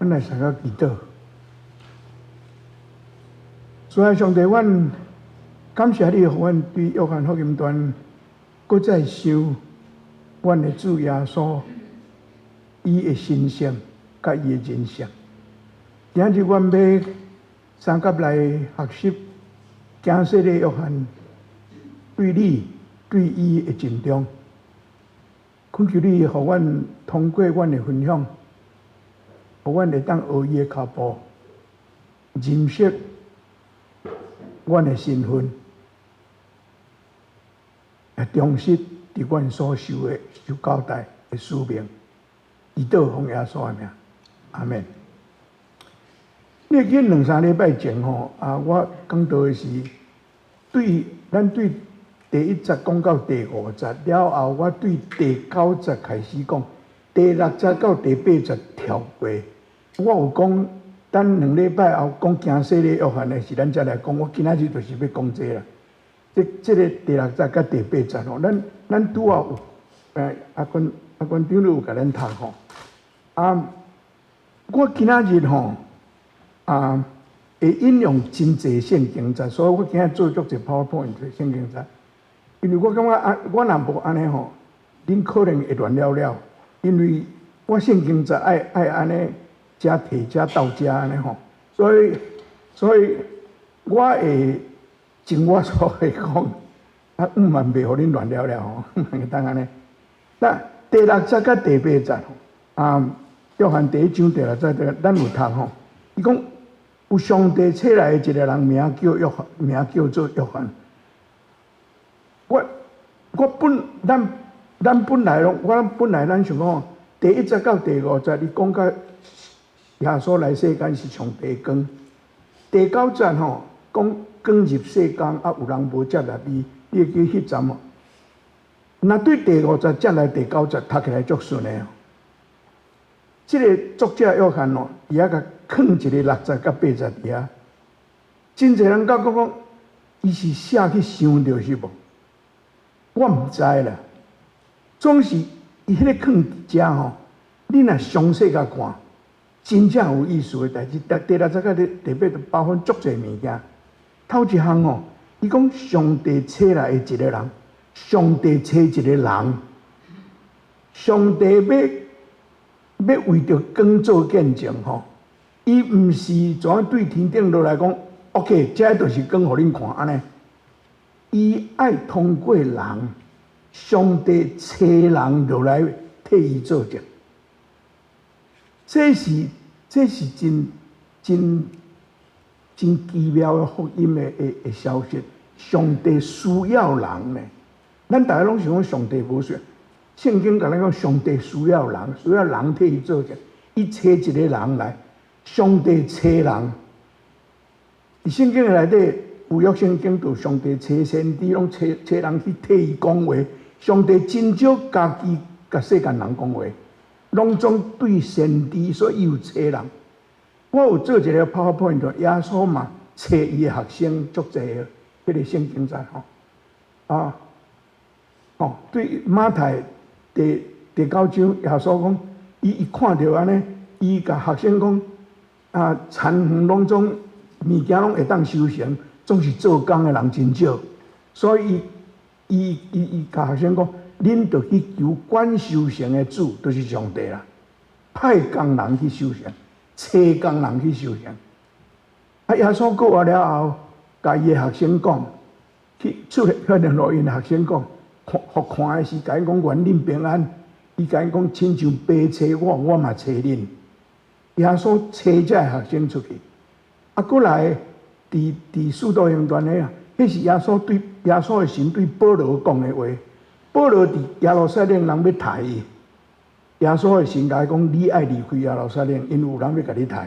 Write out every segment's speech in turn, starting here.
咱来参加祈祷。所以上帝，阮感谢你，互阮对约翰福音段，搁再想阮的主耶稣，伊的神性，甲伊的人性。今日阮要三甲来学习，惊死的约翰对你、对伊的尽忠。恳求你，互阮通过阮的分享，互阮会当学伊的脚步，认识阮的身份，也忠实伫阮所受交代的使命，祈祷奉耶稣的名，阿门。你记2、3礼拜前吼，我讲到的是咱对第1节讲到第5节了后，我对第9节开始讲，第6节到第8节跳过。我有讲，等2礼拜后讲惊死的约翰的是咱才来讲。我今仔日就是要讲这啦。这个第6节甲第8节吼，咱拄好有阿君长老有甲咱读吼。我今仔日吼会引用真侪圣经节，所以我今仔做足一 PowerPoint 圣经节。因为我感觉我若无安尼吼，恁可能会乱了了。因为我圣经节爱安尼，遮摕遮倒遮安尼吼，所以我会尽我所会讲，万袂互恁乱了了吼，会当安尼。那第6节甲第8节吼，约翰第1章第6节，咱有读吼，伊讲有上帝册来的一个人，名叫做约翰。咱本来咱想讲，第1节到第5节，你讲到耶稣来世间是上帝光。第9节吼，讲光入世间，有人无接纳伊，你会记迄站哦。那对第5节接来第9节，读起来足顺的哦。这个作者约翰哦，伊遐甲放一个6节甲8节伫遐，真侪人讲，伊是写去想着是无？我毋知啦，总是伊迄个放伫遮吼，你若详细甲看，真正有意思的代志。第6节甲第8节包含足侪物件。头一项吼，伊讲上帝册来的一个人，上帝册一个人，上帝要为着光做见证吼，伊毋是怎样对天顶落来讲 ，OK， 这就是光，互恁看安尼。伊爱通过人，上帝找人落来替伊做证，这是真奇妙的福音的消息。上帝需要人呢，咱大家拢想讲上帝无需要，圣经甲咱讲上帝需要人替伊做证，伊找一个人来，上帝找人。伫圣经内底。旧约圣经就上帝找先知，拢找人去替伊讲话。上帝真少家己甲世间人讲话，拢总对先知，所以伊有找人。我有做一个 PowerPoint， 耶稣嘛找伊的学生足侪个，迄个圣经在吼。对马太第9章，耶稣讲，伊看到安尼，伊甲学生讲，田园拢总物件拢会当修成。总是做工的人真少，所以伊甲学生讲，恁着去求管修成的主，就是上帝啦。派工人去修成，找工人去修成。耶稣过完了后，甲伊的学生讲，去出可能录音的学生讲，互看的是甲因讲愿恁平安。伊甲因讲，亲像爸找我，我嘛找恁。耶稣找这学生出去，过来。伫使徒行传的迄是耶稣的神对保罗讲的话。保罗伫耶路撒冷，人要杀伊。耶稣的神甲伊讲：你爱离开耶路撒冷，因为有人要甲你杀。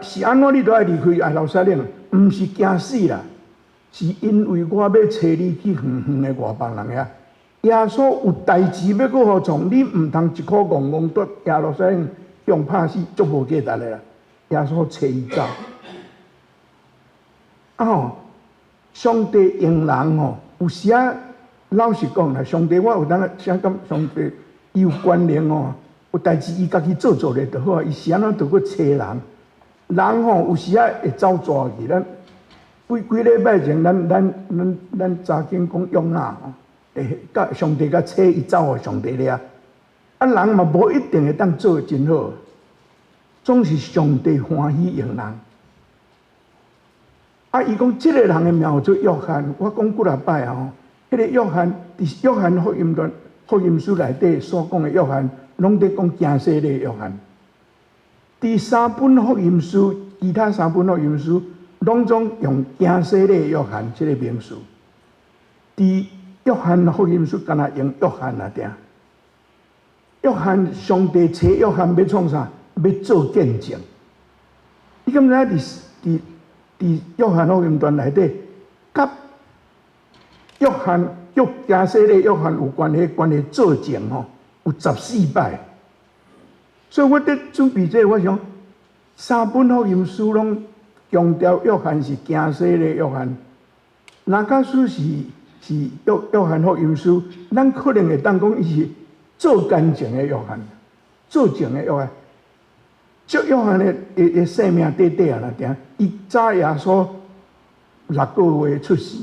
是安怎你都爱离开耶路撒冷？毋是惊死啦，是因为我要找你去远远的外邦人遐。耶稣有代志要搁互创，你毋通一箍戆戆蹛耶路撒冷用拍死，足无价值的啦。耶稣找伊走。上帝用人吼，有时老实讲啦，上帝我有当想讲上帝伊有权能哦，有代志伊家己做咧就好啊。伊是安怎着去找人？人吼有时啊会走蛇去。咱几礼拜前，咱查经讲约拿吼，会甲上帝甲找伊走互上帝掠。啊，人嘛无一定会当做真好，总是上帝欢喜用人。啊，伊讲即个人的名做约翰，我讲几啊摆啊吼，迄个约翰伫约翰福音书内底所讲的约翰，拢在讲惊世的约翰。第三本福音书，其他三本福音书拢总用惊世的约翰这个名词。伫约翰福音书敢若用约翰啊定。约翰，上帝找约翰要创啥？要做见证。你敢知伫约翰福音传内底，甲约惊世的约翰有关系做证吼，有14摆。所以我伫准备这个，我想三本福音书拢强调约翰是惊世的约翰。若假使是约翰福音书，咱可能会当讲伊是做干净的约翰，做证的约翰。这约翰的生命短短啊，定伊早耶稣6个月出世，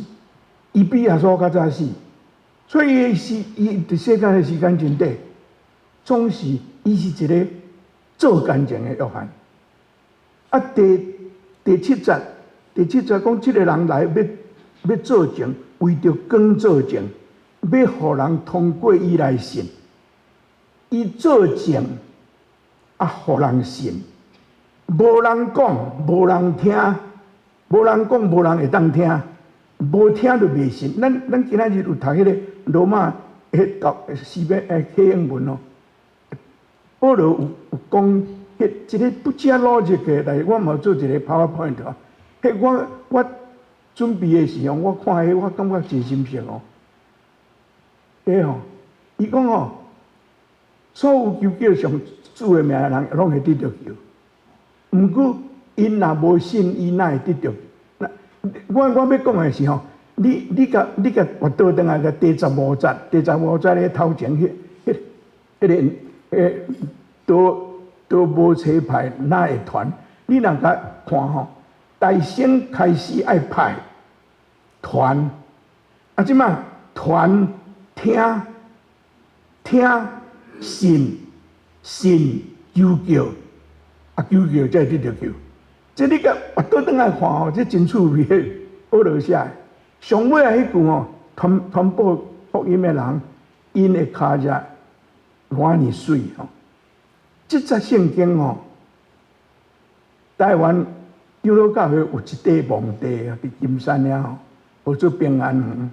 伊比耶稣较早死，所以伊伫世间的时间真短，总是伊是一个做干净的约翰。啊，第7节讲，这个人来要做证，为着光做证，要互人通过伊来信。伊做证，啊，互人信。无人讲，无人听，无人讲，无人会当听，无听就袂信。咱今仔日有读迄个罗马西边启英文哦，保罗有讲一个不加逻辑的来，我嘛做一个 PowerPoint 哦。迄我准备的时候，我看迄我感觉真心实哦。伊讲哦。所有求叫上主的名的人，拢会得到救。毋过，因若无信，伊哪会得到？我要讲的是吼，你甲活倒转来个第15节咧头前迄个都无车牌，哪会传？你若甲看吼，大先开始爱派传，啊，即摆传听。信求救，啊求救才会得到救。这你甲倒转来看吼，这真趣味的保罗写的。上尾迄句吼，传播福音的人，因的脚只换你水吼。这则圣经吼，台湾长老教会有一块墓地啊，伫金山遐吼，叫做平安园。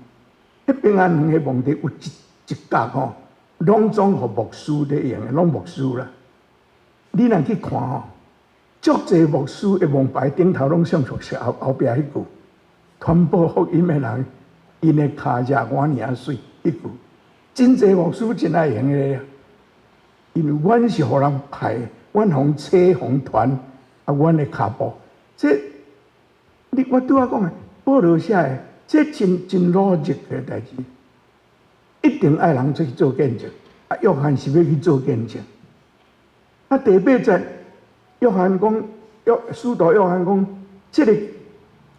迄平安园的墓地有一角吼。拢总互牧师咧用的，拢牧师啦。你若去看吼，足侪牧师的门牌顶头拢上出是后壁迄句，传播福音的人，因的脚只我尔水迄句，真侪牧师真爱用的，因为阮是互人派，阮互车互传，啊，阮的脚步，这我拄仔讲的，保罗写的，这真逻辑的代志。一定爱人出去做见证，啊，约翰是要去做见证。啊，第8节，约翰讲，使徒约翰讲，这个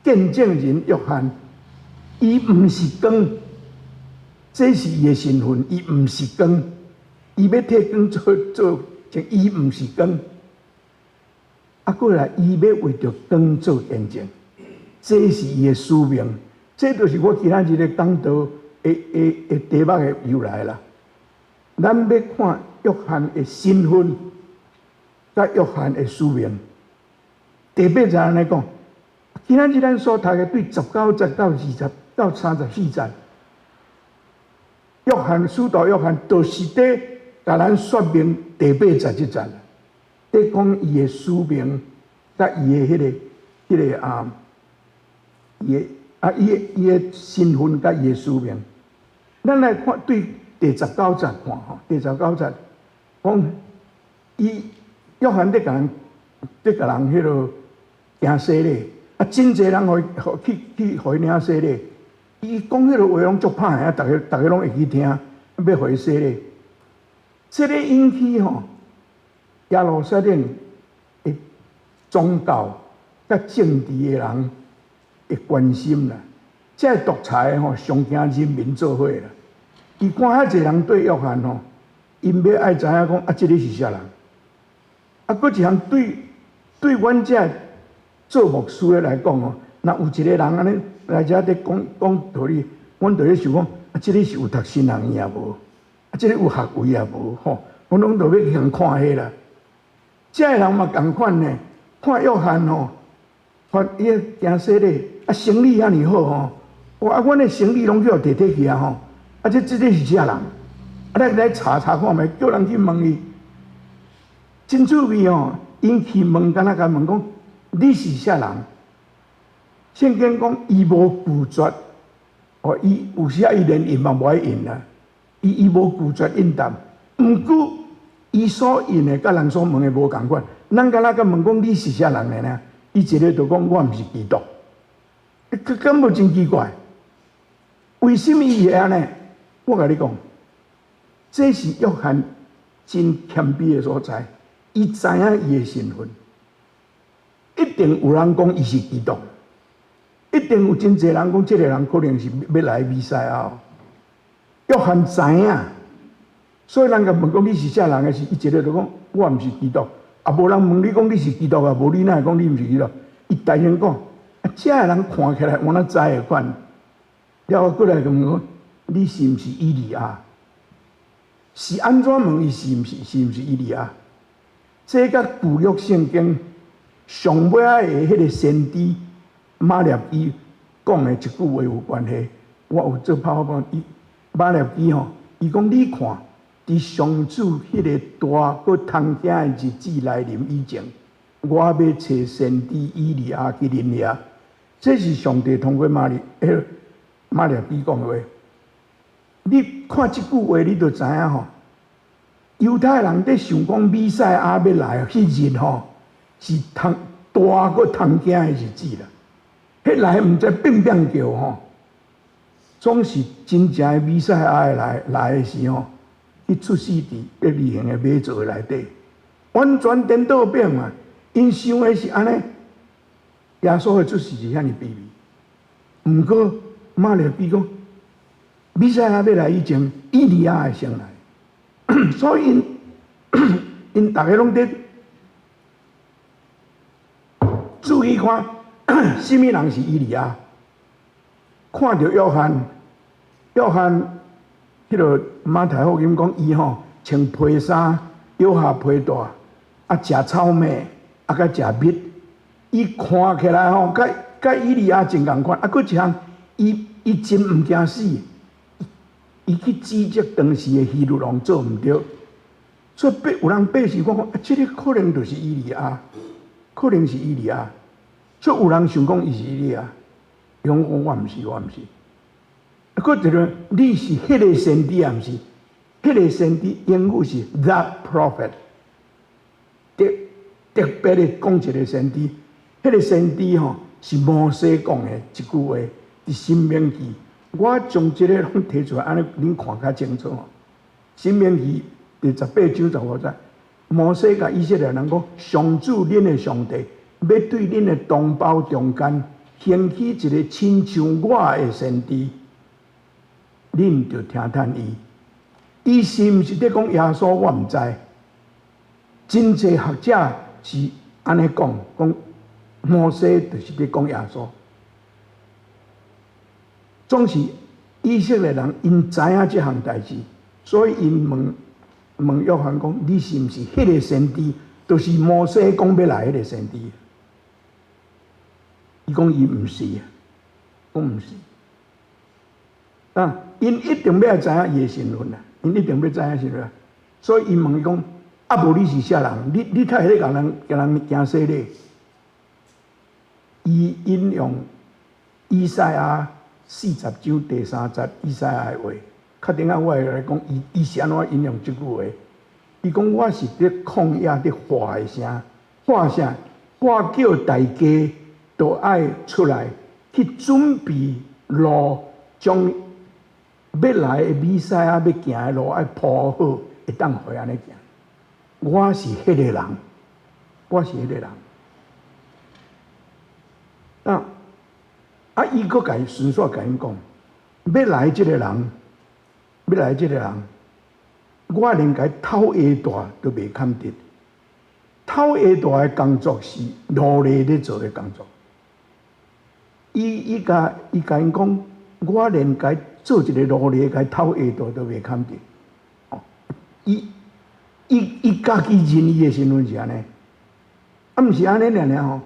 见证人约翰，伊毋是光，这是伊的身份，伊毋是光，伊要替光做，伊毋是光。啊，过来，伊要为着光做见证，这是伊的使命，这就是我今仔日的讲道。题目的由来啦，咱要看约翰的身份，甲约翰的使命。第8节安尼讲，今仔日咱所读的对19节到20到34节，使徒约翰就是伫甲咱说明第8节即节，伫讲伊的使命，甲伊的伊的身份甲伊的使命。咱来看对第19节看吼，第19节讲伊约翰伫甲人迄落领洗礼，啊，真侪人去互伊领洗礼。伊讲迄落话拢足歹啊，逐个拢会去听，要互伊洗礼。这个引起吼耶路撒冷的宗教甲政治的人的关心啦，这独裁吼上惊人民做伙啦。伊看遐济人对约翰吼，因要爱知影讲啊，这个是啥人？啊，搁一项对阮这做牧师的来讲吼，若有一个人安尼来遮咧讲道理，阮就咧想讲啊，这个是有读新人也无，啊，这个有学位也无吼，阮拢就要去向看迄啦。这个人嘛共款呢，看约翰吼，看伊行说咧，啊，生理遐尼好吼，哇，啊，阮的生理拢叫摕摕去啊吼，啊，这个是啥人？啊，来查看觅，叫人去问伊。真趣味哦，因去问，敢若甲问讲，你是啥人？圣经讲伊无拒绝，哦，伊有时啊伊连应嘛无爱应啦，伊无拒绝应答，毋过伊所应的甲人所问的无共款。咱敢若甲问讲你是啥人的呢？伊一个就讲我毋是基督，根本真奇怪。为什么伊会安尼？我甲你讲，这是约翰真谦卑的所在。伊知影伊的身份，一定有人讲伊是基督，一定有真侪人讲这个人可能是要来弥赛亚。约翰知影，所以人甲问讲你是啥人的时，伊一个就讲我毋是基督，啊无人问你讲你是基督啊，无你哪会讲你毋是基督？伊大声讲，啊，这个人看起来我哪知的款？了后过来就问讲，你是毋是以利亚？是安怎问伊是毋是以利亚？这甲旧约圣经上尾仔的迄个先知马列基讲的一句话有关系。我有做泡泡，马列基吼，伊讲你看，伫上主迄个大个通行的日子来临以前，我要找先知以利亚去临遐。这是上帝通过马列基讲的话。你看这句话，你就知影吼。犹太人在想讲弥赛亚要来，迄日吼是大个通行的日子啦。迄来毋知变变叫吼，总是真正的弥赛亚来的时候，伊出世伫伯利恒的马槽内底，完全颠倒变嘛。因想的是安尼，耶稣的出世是遐尼卑微。毋过马列基讲，弥赛亚要来以前，以利亚会先来。所以因大家拢在注意看，什么人是以利亚？看到约翰迄个马太福音讲伊吼穿皮衫，腰下皮带，啊食草莓，啊甲食蜜，伊看起来吼，甲以利亚真共款。啊，佫一项，伊真毋惊死。伊去指责当时的希律王做毋对，所以有人百姓讲啊，这个可能就是以利亚，可能是以利亚。所以有人想讲伊是以利亚，伊讲我毋是。啊，佫一个你是迄个先知啊，毋是？迄个先知英语是 that prophet， 特别的讲一个先知，迄个先知吼是摩西讲的一句话，伫申命记。我将这个拢提出来，安尼恁看较清楚。申命记第18章15节，摩西甲以色列人讲：上主恁的上帝要对恁的同胞中间兴起一个亲像我的先知，恁就听叹伊。伊是毋是在讲耶稣？我毋知。真侪学者是安尼讲，摩西就是在讲耶稣。总是以色列人因知影这项代志，所以因问约翰讲：你是毋是迄个先知？就是摩西讲要来迄个先知。伊讲伊毋是，讲毋是。啊，因一定要知影伊的身份啦，因一定要知影身份。所以因问伊讲：啊，无你是啥人？你太会甲人行说咧？伊引用以赛亚40章第3节以赛亚的话，确定啊，我会来讲，伊是安怎引用这句话？伊讲我是伫旷野伫喊的声，喊啥？我叫大家都爱出来去准备路，将要来的弥赛亚要行的路爱铺好，会当互安尼行。我是迄个人，我是迄个人。伊佫甲伊顺续甲因讲，要来即个人，我连甲伊偷下大都袂堪得。偷下大的工作是努力咧做的工作。伊甲因讲，我连甲伊做一个努力甲伊偷下大都袂堪得。伊家己认伊的身份是安尼，毋是安尼尔吼。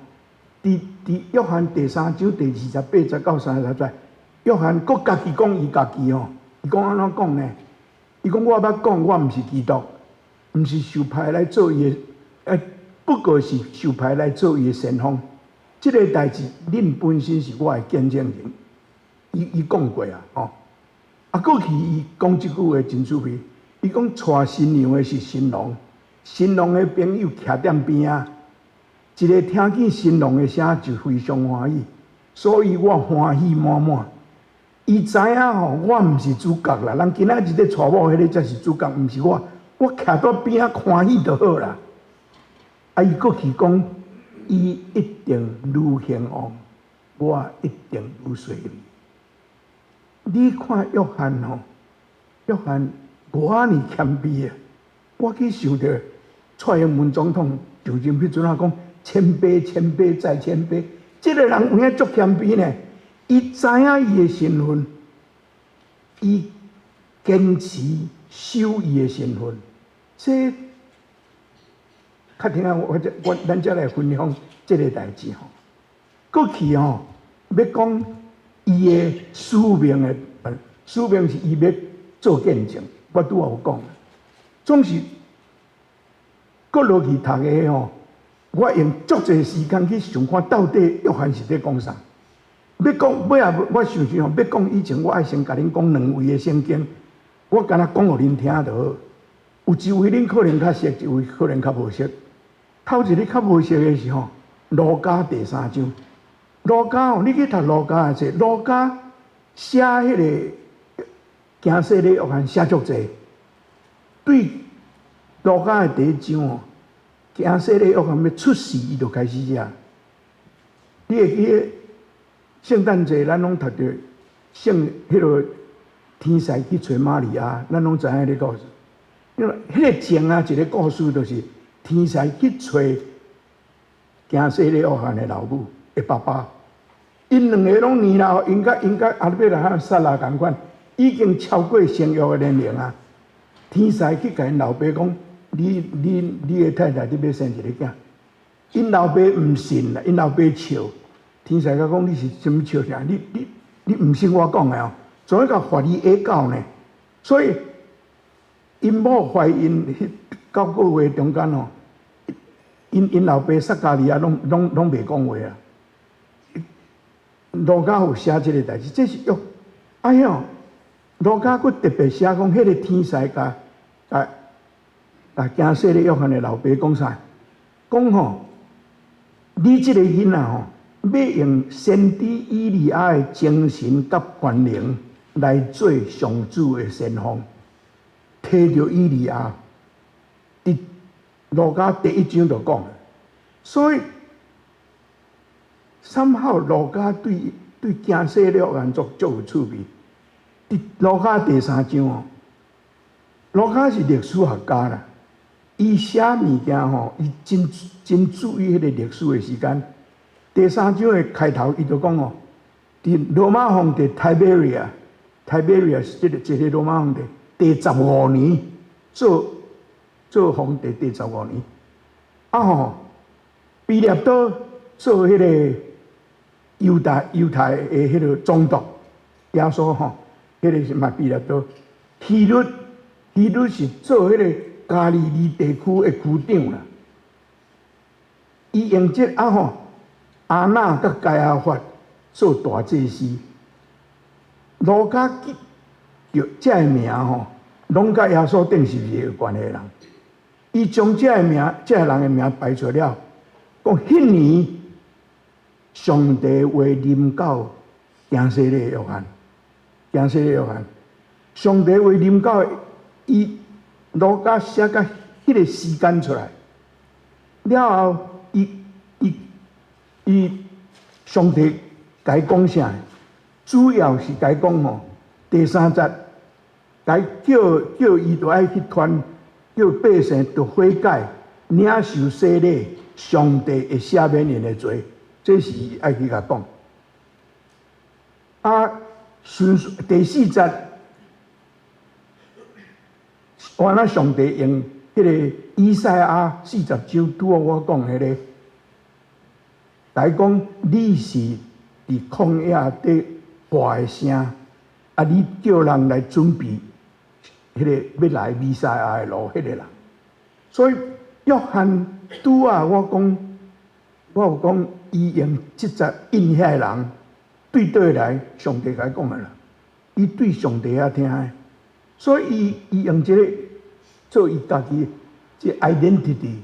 伫约翰第3章第28节到30节，约翰佫家己讲伊家己吼，伊讲安怎讲呢？伊讲我捌讲，我毋是基督，毋是受派来做伊的，不过是受派来做伊的先锋。即个代志，恁本身是我的见证人。伊讲过啊，吼。过去伊讲即句话真趣味，伊讲带新娘的是新郎，新郎的朋友徛踮边仔。一个听见新郎的声就非常欢喜，所以我欢喜满满。伊知影吼，我毋是主角啦，人今仔日咧娶某迄个才是主角，毋是我。我徛在边仔欢喜就好啦。伊佫去讲，伊一定愈兴旺，我一定愈顺利。你看约翰吼，约翰偌尼谦卑啊！我去想着蔡英文总统就任迄阵啊讲。谦卑，谦卑再谦卑。这个人有影足谦卑呢。伊知影伊的身份，伊坚持守伊的身份。这较听啊，咱才来分享这个代志吼。过去吼，要讲伊的使命的，使命是伊要做见证。我拄有讲，总是搁落去读的吼。我用足侪时间去想看，到底约翰是咧讲啥？要讲尾啊，我想想吼，要讲以前，我爱先甲恁讲2位的圣经，我敢若讲互恁听就好。有一位恁可能较熟，一位可能较无熟。头一个较无熟的是吼，路加第3章。路加吼，你去读路加的册，路加写迄个行洗礼约翰写足侪。对路加的第1章哦。行洗礼约翰要出世，伊就开始写。你会记得圣诞节，咱拢读着圣迄个天使去找玛利亚，咱拢知影迄个故事。因为迄个前啊，一个故事就是天使去找行洗礼约翰的老母的爸爸。因两个拢年老，因甲阿伯拉罕撒拉同款，已经超过生育的年龄啊。天使去甲因老爸讲。你的太太，你要生一个囝，因老爸毋信啦，因老爸笑。天使甲讲：你是什么笑啥？你毋信我讲的哦，总要甲罚你下教呢。所以因某怀孕9个月中间哦，因老爸撒加利亚拢袂讲话啊。路加有写这个代志，这是哟，哟，路加佫特别写讲，迄个天使甲。行洗礼约翰的老爸讲啥？讲吼，你这个囡仔吼，要用先知以利亚的精神甲权能来做上主的先锋，摕着以利亚。伫路加第1章就讲，所以somehow路加对行洗礼约翰足有趣味。伫路加第3章哦，路加是历史学家啦。伊写物件吼，伊真注意迄个历史的时间。第3章的开头，伊就讲哦，伫罗马皇帝 Tiberius 是一个罗马皇帝，第15年做皇帝第15年。毕列多做迄个犹太的迄个总督，耶稣吼，迄个是嘛毕列多。希律是做迄个。加利利地区的区长啦，伊用这阿那甲盖亚法做大祭司。路加记着这个名吼，拢甲耶稣顶是有关系的人。伊将这个名、这个人的名排出了，讲迄年上帝话临到行洗礼约翰，上帝话临到伊。路加写到迄迄个时间出来。了后，伊上帝甲伊讲啥？主要是甲伊讲吼，第3节，甲伊叫伊着爱去传，叫百姓着悔改，领受洗礼，上帝会赦免因的罪。这是伊爱去甲讲。第4节，完了上帝用迄个以赛亚40章拄好我讲迄个，甲伊讲你是伫旷野底话的声，你叫人来准备迄个要来弥赛亚的路，迄个人。所以约翰拄啊，我有讲，伊用即节印遐人对倒来，上帝甲伊讲的啦，伊对上帝遐听的，所以伊用这个做伊家己即 identity，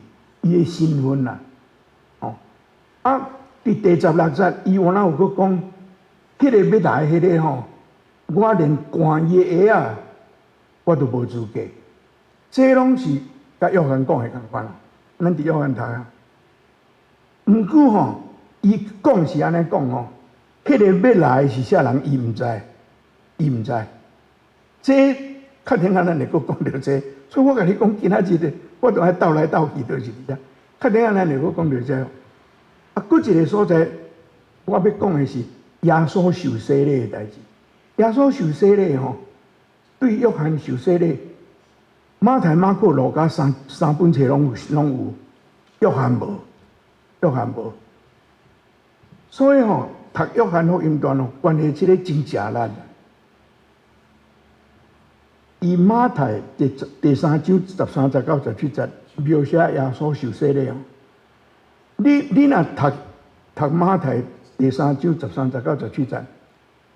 伊的身份啦。伫第16节，伊原来有搁讲，迄个要来迄个吼，我连赶伊的鞋啊，我都无资格。这拢是甲约翰讲的共款，咱伫约翰读啊。毋过吼，伊讲是安尼讲吼，迄个要来是啥人，伊毋知。这确定咱会搁讲到这，所以我甲你讲，今仔日的我都爱斗来斗去，就是遮。确定咱会搁讲到这。搁一个所在，我要讲的是耶稣受洗礼的代志。耶稣受洗礼吼，对约翰受洗礼，马太、马可、路加三本册拢有，约翰无。所以吼，读约翰福音段吼，关系即个真正难。以马太第3章13节到17节描写耶稣受洗礼哦。你若读马太第3章13节到17节，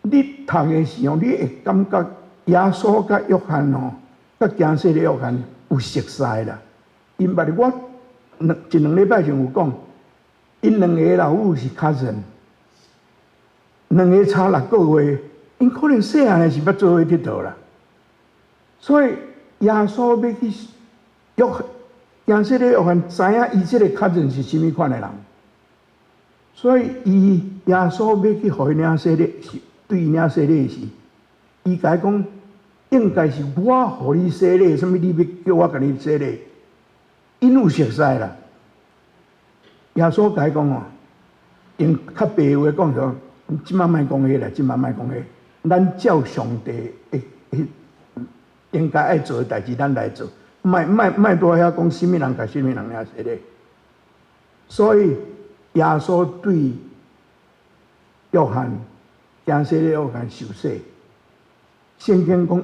你读的时候，你会感觉耶稣甲约翰哦，甲惊死的约翰有熟悉啦。因捌我一两礼拜前有讲，因两个老母是cousin，两个差6个月，因可能细汉的是捌做伙佚佗啦。所以耶稣要去惊死的约翰知影伊即个cousin是甚物款的人，所以耶稣要去互伊领洗礼，对伊领洗礼时，伊甲伊讲，应该是我互你洗礼，什物你要叫我甲你洗礼，因有熟悉啦。耶稣甲伊讲哦，用较白话讲说，即摆莫讲迄啦，即摆莫讲迄，咱照上帝应该爱做的代志，咱来做。莫多遐讲什物人甲什物人领洗礼。所以耶稣对约翰惊死的约翰受洗，圣经讲，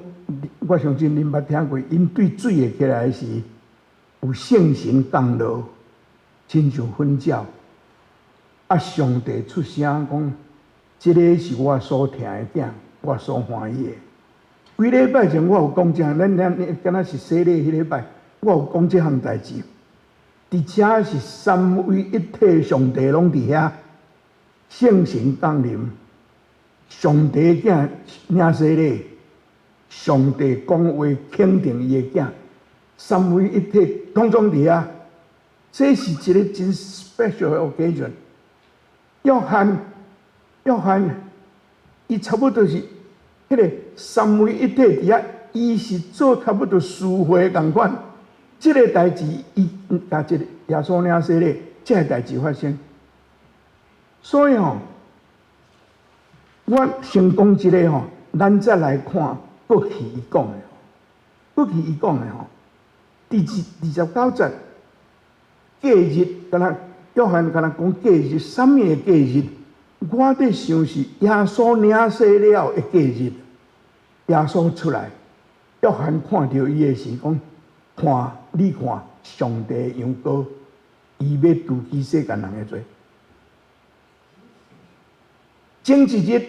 我相信恁捌听过，因对水的起来时，有圣神降落，亲像粉鸟。上帝出声讲，这个是我所疼的囝，我所欢喜的。几礼拜前我有讲这，咱敢若是洗礼迄礼拜，我有讲这项代志。伫遮是三位一体上帝拢伫遐，圣神降临，上帝囝领洗礼，上帝讲话肯定伊的囝，三位一体统统伫遐。这是一个真 special 的 occasion。约翰，伊差不多是迄个三位一体伫遐，伊是做差不多书会共款。这个代志，伊甲这个耶稣领洗礼，这个代志发生。所以吼，我先讲一个吼，咱再来看过去伊讲的。过去伊讲的吼，第29节，假日，敢若约翰敢若讲假日，什么的假日？我伫想是耶稣领洗了的假日。耶稣出来，约翰看到伊的时讲。你看，上帝羊羔，伊要除去世间人的罪。前一日，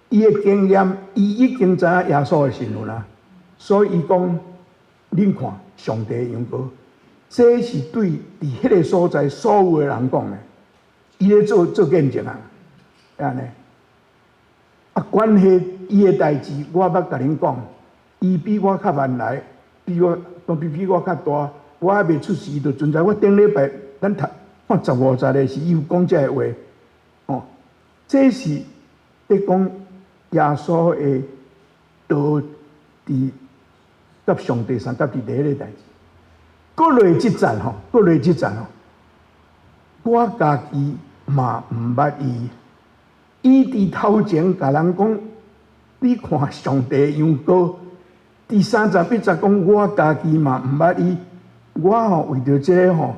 伊的经验，伊已经知影耶稣的身份啦，所以伊讲：恁看，上帝羊羔，这是对伫迄个所在所有的人讲的。伊咧做见证啊，安尼。关系伊的代志，我捌甲恁讲，伊比我较慢来。比我较大，我还未出世，就存在我顶礼拜咱读看15节的是伊有讲这个话，哦，这是在讲耶稣的道伫甲上帝相甲伫第一个代志。过来即站吼，过来即站吼，我家己嘛毋捌伊。伊伫头前甲人讲，你看上帝的羊羔。第31节讲，我家己嘛毋捌伊。我吼为着这个吼，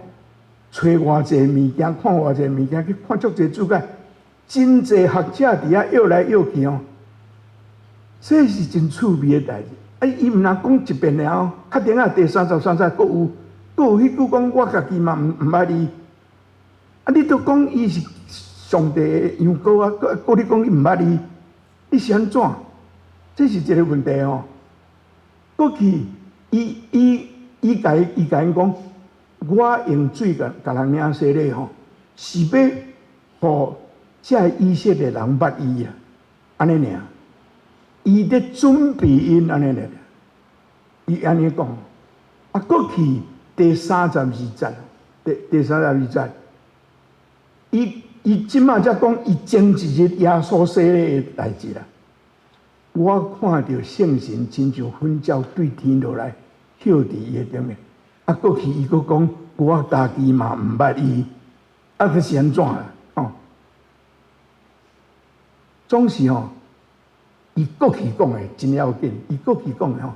找偌济物件，看偌济物件，去看足济注解，真济学者伫遐摇来摇去哦。这是真趣味的代志。啊，伊毋若讲一遍了，确定啊，第33节佫有迄句讲，我家己嘛毋捌伊。啊，你都讲伊是上帝的羊羔啊，佫你讲你毋捌伊，你是安怎？这是一个问题哦。过去伊甲因讲，我用水甲人领洗礼吼，是要互这以色列人捌伊啊，安尼尔。伊咧准备因安尼尔，伊安尼讲。啊，过去第32节，第32节，伊即马才讲伊前一日耶稣洗礼的代志啦。我看到圣神亲像粉鸟对天落来，飘伫伊的顶面。啊，过去伊佫讲，我家己嘛毋捌伊，啊，这是安怎啊？哦，总是吼，伊过去讲的真要紧。伊过去讲的吼，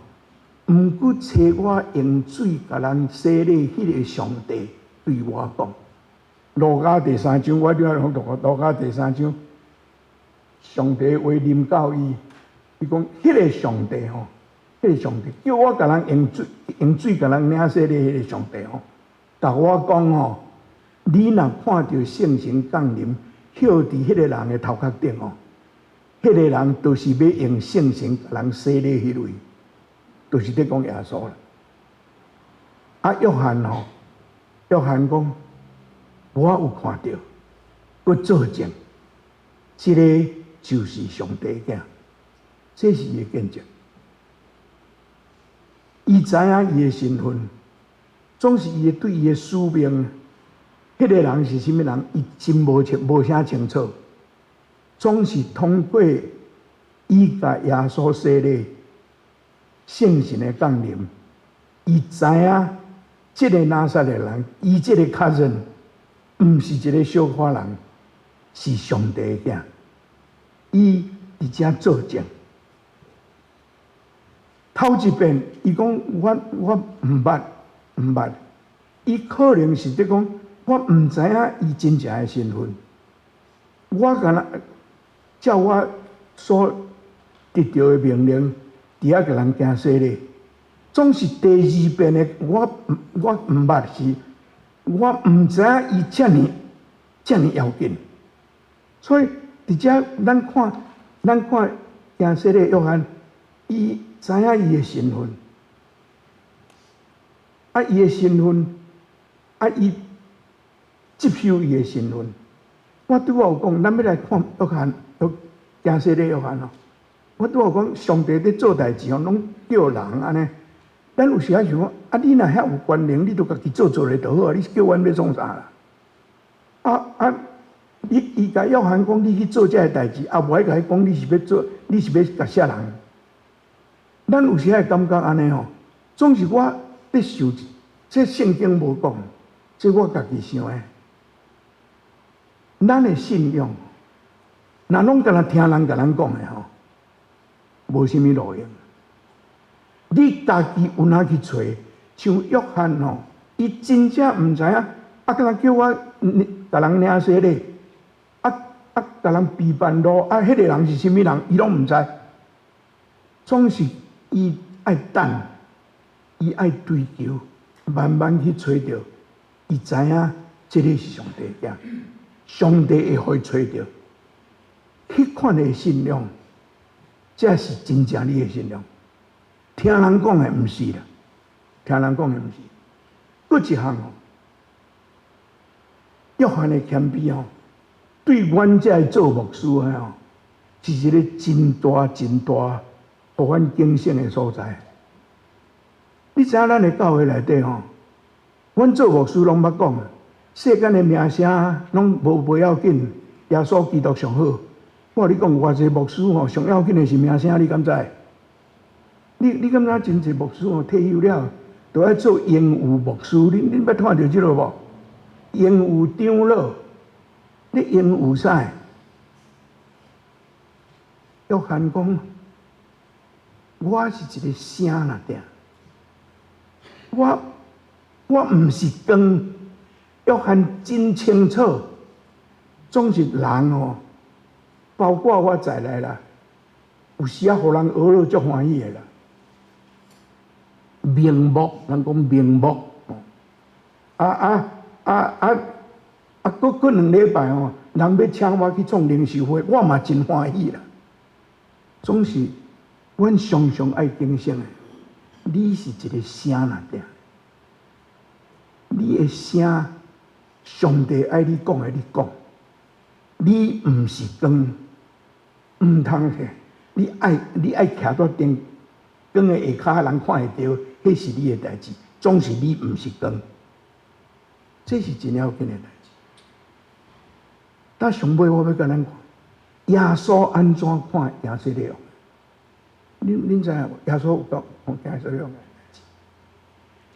毋过找我用水甲人洗礼，迄个上帝对我讲。路加第3章，我了讲路加第3章，上帝话临到伊。伊讲，迄个上帝吼，迄个上帝叫我甲人用水甲人领洗礼，迄个上帝吼，甲我讲吼，你若看到圣神降临，跳伫迄个人的头壳顶吼，迄个人就是要用圣神甲人洗礼迄位，就是在讲耶稣啦。啊，约翰吼，约翰讲，我有看到，佮作证，这个就是上帝囝。这是伊的见证，伊知影伊的身份，总是伊对伊的使命，迄个人是甚物人，伊真无啥清楚，总是通过伊甲耶稣洗礼，圣神的降临，伊知影这个拿撒勒人，伊这个客人，毋是一个小寡人，是上帝的囝，伊伫遮作证。头一遍，伊讲我毋捌，伊可能是在讲我毋知影伊真正的身份。我敢若照我所得到的命令，伫遐甲人行洗礼，总是第2遍的我毋捌是，我毋知影伊遮尔要紧。所以伫遮咱看行洗礼约翰，伊知影伊的身份，啊，伊的身份，啊，伊接受伊的身份。我拄好有讲，咱要来看约翰，行洗礼约翰哦。我拄好讲，上帝咧做代志哦，拢叫人安尼。咱有时啊想讲，啊，你若遐有权能，你都家己做咧就好啊。你叫阮要创啥啦？伊甲约翰讲，你去做这个代志，啊，无爱甲伊讲，你是要做，你是要甲啥人？咱有时会感觉安尼吼，总是我咧受，这圣经无讲，这我家己想的。咱的信仰，若拢敢若听人甲咱讲的吼，无啥物路用。你家己有哪去找？像约翰吼，伊真正毋知影，啊，敢若叫我甲人领洗礼，甲人备办路，啊，迄个人是啥物人，伊拢毋知，总是。伊爱等，伊爱追求，慢慢去找到。伊知影这个是上帝囝，上帝会互伊找到。迄款的信仰，这是真正你的信仰。听人讲的毋是啦，听人讲的毋是。搁一项哦，约翰的谦卑哦，对阮这做牧师的哦，是一个真大。互阮敬醒的所在，你知影咱的教会内底吼，阮做牧师拢捌讲，世间的名声拢无要紧，耶稣基督上好。我甲你讲，偌济牧师吼，上要紧的是名声，你敢知？你敢知真济牧师吼退休了，都爱做英务牧师？恁捌看到即个无？英务长老，你英务啥？约翰讲，我是一个声啦，定。我毋是光。约翰真清楚，总是人哦，包括我在内啦，有时啊，互人学了足欢喜的啦。名目，人讲名目，佫2礼拜哦，人要请我去创零售会，我嘛真欢喜啦。总是，阮常常爱警醒的，你是一个声啦，定，你的声。上帝爱你讲的，你讲，你毋是光，毋通去，你爱徛在灯光的下骹，人看会到，迄是你的代志，总是你毋是光，这是真要紧的代志。但上尾我要甲咱讲，耶稣安怎看亚瑟利亚？恁知影无？耶稣有讲亚瑟利亚的代志。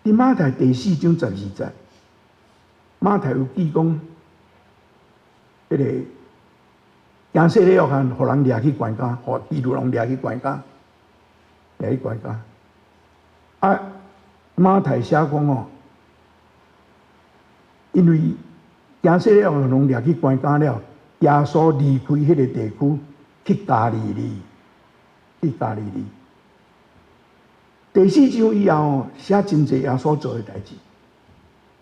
伫马太第4章12节。马太有记讲，迄个亚瑟利约翰，互人掠去关监，互基督人掠去关监，掠去关监。啊，马太写讲哦，因为亚瑟利约翰拢掠去关监了，耶稣离开迄个地区，去加利利，去加利利。第4章以后哦，写真济耶稣做的代志。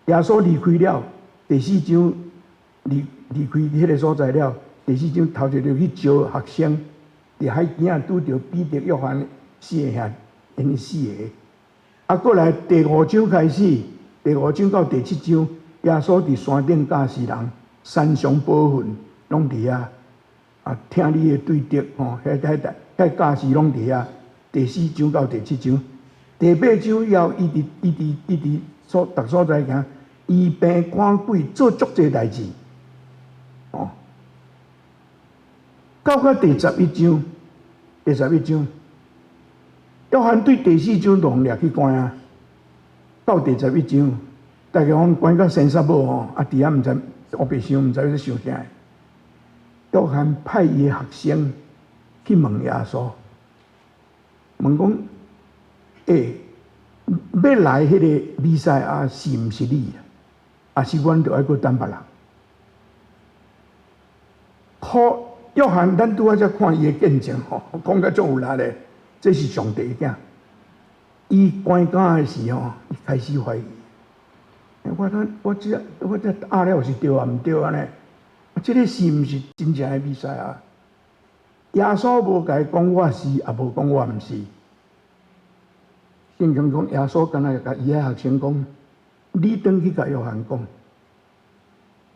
耶稣离开了，第4章离开迄个所在了。第4章头一就去招学生，伫海边啊拄着彼得、约翰4个兄，因4个。啊，过来第5章开始，第5章到第7章，耶稣伫山顶教示人，山上宝训拢伫遐。啊，听你的对德吼，迄教示拢伫遐。第4章到第7章，第8章以后，一直逐所在行。医病赶鬼，做足济代志，哦。到第11章，约翰对第4章就掠去关啊。到第11章，大家讲关到生杀某吼，啊，伫遐毋知，我白想毋知要想啥。约翰派伊的学生去问耶稣，问讲，要来迄个弥赛亚是毋是你？啊！是阮着爱搁等别人。好，约翰，咱拄仔才看伊的见证吼，讲甲足有力的，这是上帝的囝。伊关监的时候，伊开始怀疑。我这压了是对啊，毋对安尼？这个是毋是真正的比赛啊？耶稣无甲伊讲我是，也无讲我毋是。圣经讲耶稣敢若甲伊的学生讲。你转去甲约翰讲，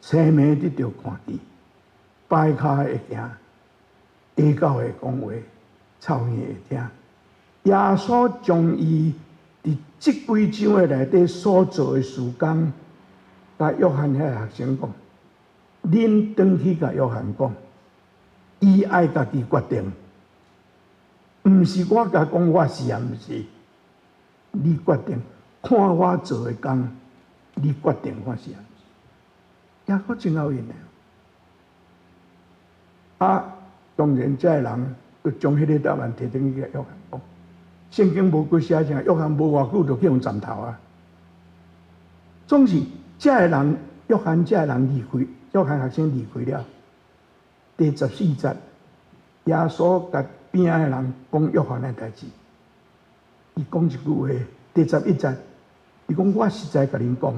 生命得着看见，摆骹会行，下狗会讲话，臭耳会听。耶稣将伊伫即几章的内底所做的事工，甲约翰遐学生讲，恁转去甲约翰讲，伊爱家己决定，毋是我甲讲我是也毋是，你决定，看我做的工。你决定我是安怎？耶稣真好用的。啊，当然，这人就将迄个答案摕转去给约翰讲。圣经无过写啥，约翰无偌久就去用斩头啊。总是这人，约翰这人离开，约翰学生离开了。第14节，耶稣甲边仔的人讲约翰的代志。伊讲一句话，第11节。伊讲：我实在甲恁讲，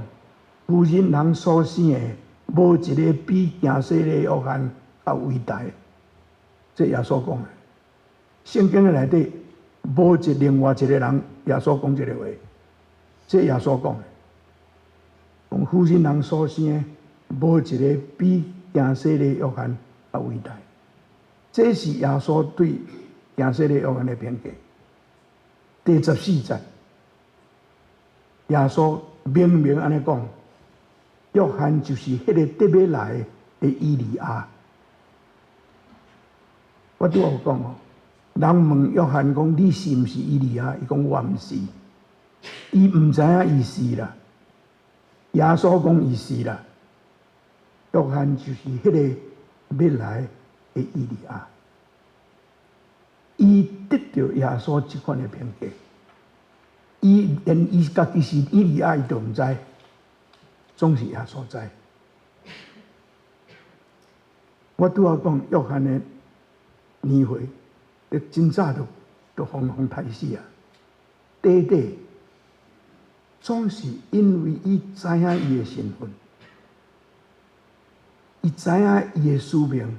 妇人人所生的，无一个比行洗礼约翰较伟大。这耶稣讲的，圣经的内底无另外一个人，耶稣讲这个话，这耶稣讲的。讲妇人人所生的，无一个比行洗礼约翰较伟大。这是耶稣对行洗礼约翰的评价。第14节。耶稣明明安尼讲，约翰就是迄个得要来的以利亚。我拄有讲哦，人问约翰讲：“你是毋是以利亚？”伊讲：“我毋是。”伊毋知影伊是啦。耶稣讲伊是啦。约翰就是迄个要来的以利亚。伊得到耶稣即款的评价，伊连伊家己是以利亚伊都毋知，总是耶稣知。我拄仔讲约翰的年岁，真早都互杀死啊！短短，总是因为伊知影伊的身份，伊知影伊的使命，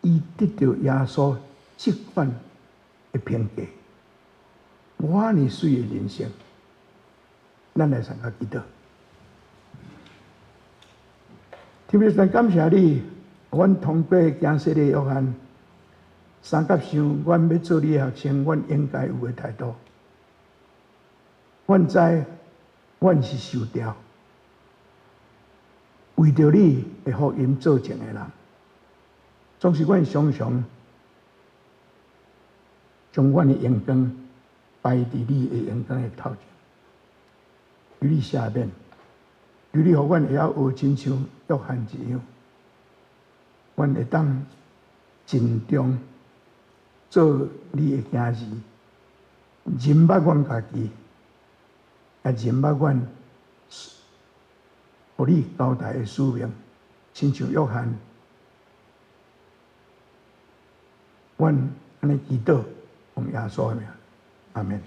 伊得到耶稣即款的评价。无遐尼水的人生，咱来参加祈祷。天父神，感谢你，阮通过行洗礼约翰，三甲想，阮要做你的学生，阮应该有的态度。阮知，阮是受调，为着你的福音做证的人，总是阮常常将阮的眼光摆伫你的眼光的头前，与你赦免，与你互阮会晓学亲像约翰一样，阮会当尽忠做你的囝儿，认捌阮家己，也认捌阮互你交代的使命，亲像约翰，阮安尼祈祷，奉耶稣的名，阿门。